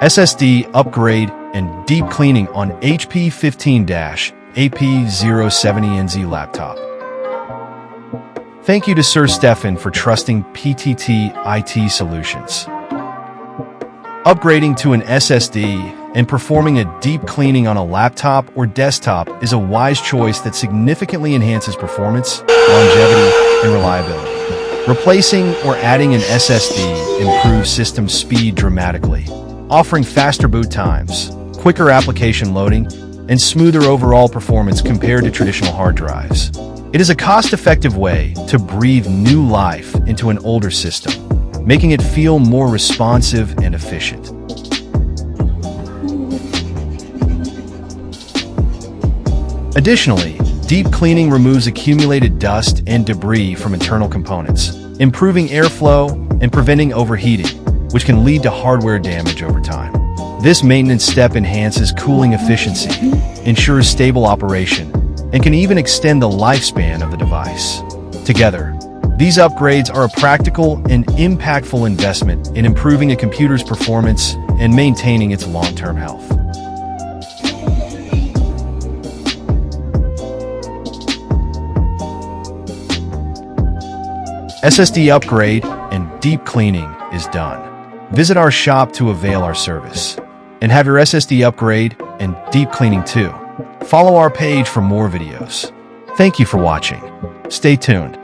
SSD upgrade and deep cleaning on HP 15-AP070NZ laptop. Thank you to Sir Stefan for trusting PTT IT Solutions. Upgrading to an SSD and performing a deep cleaning on a laptop or desktop is a wise choice that significantly enhances performance, longevity, and reliability. Replacing or adding an SSD improves system speed dramatically, offering faster boot times, quicker application loading, and smoother overall performance compared to traditional hard drives. It is a cost-effective way to breathe new life into an older system, making it feel more responsive and efficient. Additionally, deep cleaning removes accumulated dust and debris from internal components, improving airflow and preventing overheating, which can lead to hardware damage over time. This maintenance step enhances cooling efficiency, ensures stable operation, and can even extend the lifespan of the device. Together, these upgrades are a practical and impactful investment in improving a computer's performance and maintaining its long-term health. SSD upgrade and deep cleaning is done. Visit our shop to avail our service and have your SSD upgrade and deep cleaning too. Follow our page for more videos. Thank you for watching. Stay tuned.